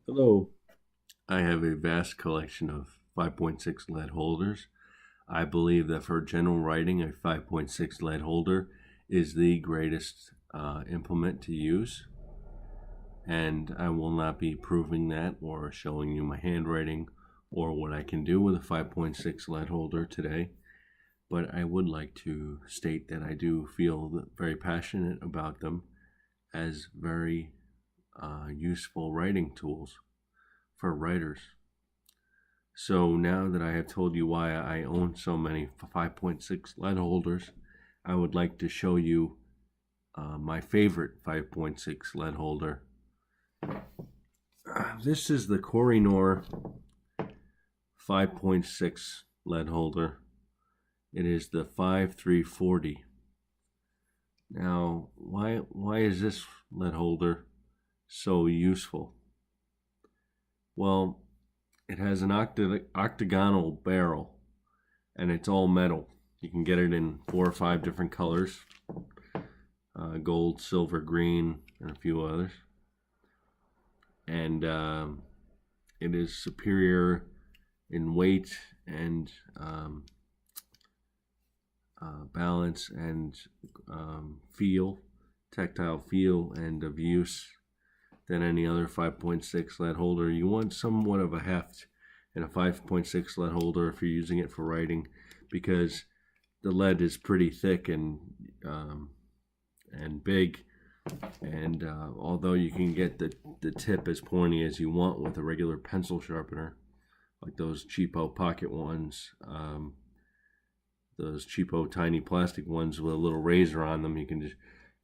Hello. I have a vast collection of 5.6 lead holders. I believe that for general writing, a 5.6 lead holder is the greatest implement to use. And I will not be proving that or showing you my handwriting or what I can do with a 5.6 lead holder today. But I would like to state that I do feel very passionate about them as very useful writing tools for writers. So now that I have told you why I own so many 5.6 lead holders, I would like to show you my favorite 5.6 lead holder. This is the Koh-I-Noor 5.6 lead holder. It is the 5340. Now, why is this lead holder so useful? Well, it has an octagonal barrel, and it's all metal. You can get it in 4 or 5 different colors, gold, silver, green, and a few others. And it is superior in weight and balance and feel, tactile feel, and of use than any other 5.6 lead holder. You want somewhat of a heft in a 5.6 lead holder if you're using it for writing, because the lead is pretty thick and big, and although you can get the tip as pointy as you want with a regular pencil sharpener, like those cheapo pocket ones, those cheapo tiny plastic ones with a little razor on them, you can just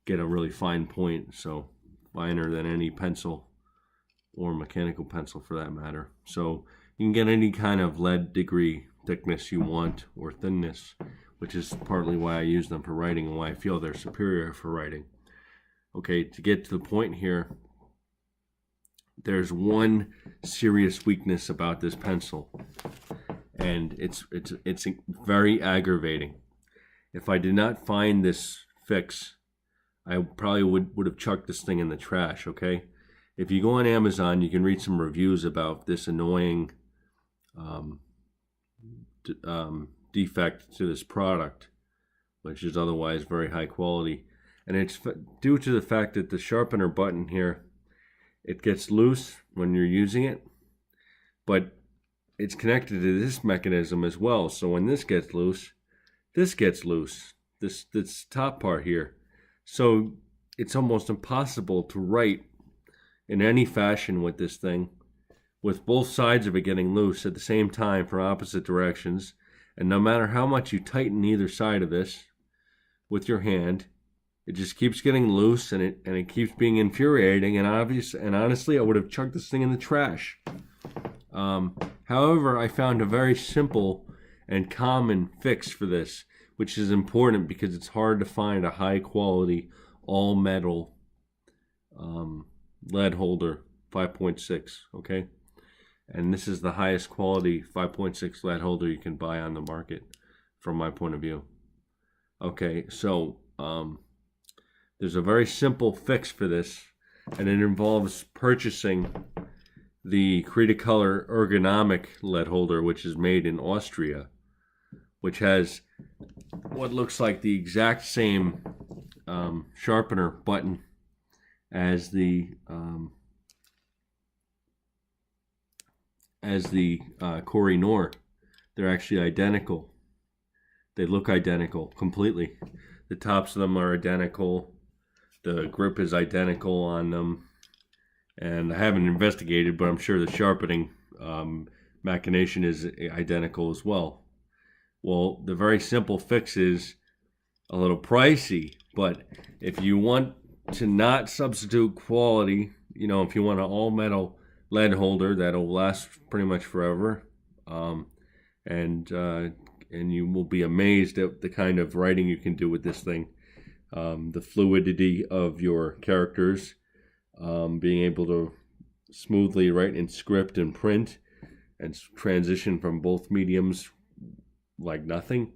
get a really fine point, so finer than any pencil or mechanical pencil for that matter. So you can get any kind of lead degree thickness you want, or thinness, which is partly why I use them for writing and why I feel they're superior for writing. Okay, to get to the point here, there's one serious weakness about this pencil, and it's very aggravating. If I did not find this fix, I probably would have chucked this thing in the trash, okay? If you go on Amazon, you can read some reviews about this annoying defect to this product, which is otherwise very high quality. And it's due to the fact that the sharpener button here, it gets loose when you're using it, but it's connected to this mechanism as well. So when this gets loose, this top part here. So it's almost impossible to write in any fashion with this thing, with both sides of it getting loose at the same time from opposite directions. And no matter how much you tighten either side of this with your hand, it just keeps getting loose, and it keeps being infuriating. And honestly, I would have chucked this thing in the trash. However, I found a very simple and common fix for this, which is important because it's hard to find a high quality all metal lead holder 5.6, okay? And this is the highest quality 5.6 lead holder you can buy on the market from my point of view. Okay, so there's a very simple fix for this, and it involves purchasing the Cretacolor ergonomic lead holder, which is made in Austria, which has what looks like the exact same sharpener button as the Koh-I-Noor. They're actually identical. They look identical completely. The tops of them are identical. The grip is identical on them. And I haven't investigated, but I'm sure the sharpening machination is identical as well. Well, the very simple fix is a little pricey, but if you want to not substitute quality, if you want an all metal lead holder that'll last pretty much forever, and you will be amazed at the kind of writing you can do with this thing, the fluidity of your characters, being able to smoothly write in script and print and transition from both mediums like nothing,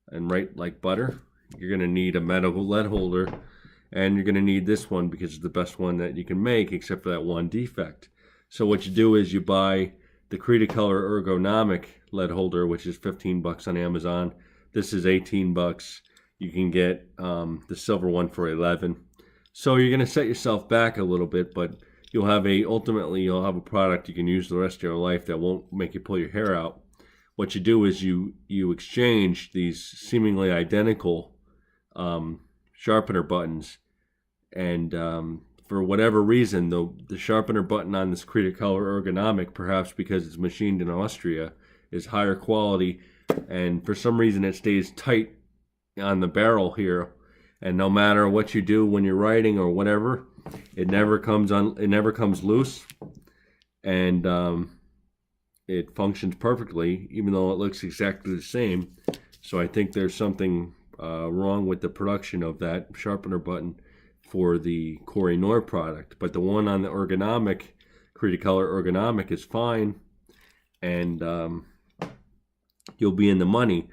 and write like butter. You're going to need a metal lead holder, and you're going to need this one because it's the best one that you can make, except for that one defect. So what you do is you buy the Cretacolor ergonomic lead holder, which is $15 on Amazon. This is $18. You can get the silver one for $11. So you're going to set yourself back a little bit, but ultimately you'll have a product you can use the rest of your life that won't make you pull your hair out. What you do is you exchange these seemingly identical sharpener buttons, and for whatever reason, the sharpener button on this Cretacolor ergonomic, perhaps because it's machined in Austria, is higher quality, and for some reason it stays tight on the barrel here, and no matter what you do when you're writing or whatever, it never comes loose, and it functions perfectly, even though it looks exactly the same. So I think there's something wrong with the production of that sharpener button for the Koh-I-Noor product. But the one on the ergonomic, Cretacolor ergonomic, is fine, and you'll be in the money.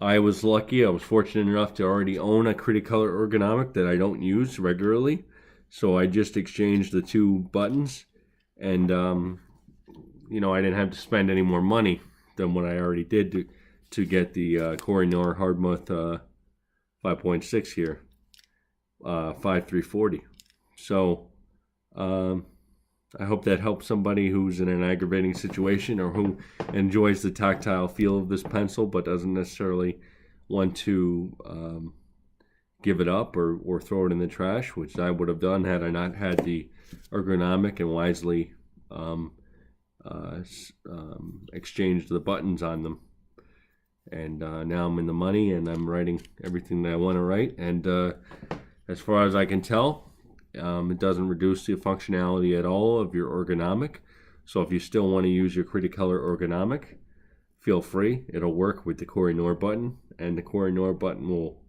I was lucky. I was fortunate enough to already own a Cretacolor ergonomic that I don't use regularly. So I just exchanged the two buttons, and I didn't have to spend any more money than what I already did to get the Koh-I-Noor Hardmouth 5.6 here, 5340. So I hope that helps somebody who's in an aggravating situation or who enjoys the tactile feel of this pencil but doesn't necessarily want to give it up or throw it in the trash, which I would have done had I not had the ergonomic and wisely exchanged the buttons on them. And now I'm in the money, and I'm writing everything that I want to write. And as far as I can tell, it doesn't reduce the functionality at all of your ergonomic. So if you still want to use your Cretacolor ergonomic, feel free. It'll work with the Koh-I-Noor button, and the Koh-I-Noor button will,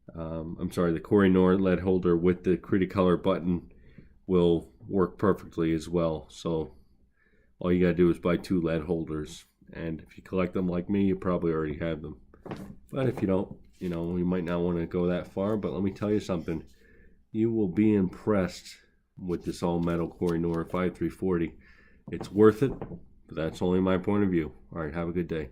the Koh-I-Noor lead holder with the Cretacolor button will work perfectly as well. So all you gotta do is buy two lead holders, and if you collect them like me, you probably already have them. But if you don't, you might not want to go that far. But let me tell you something. You will be impressed with this all-metal Koh-I-Noor 5340. It's worth it, but that's only my point of view. All right, have a good day.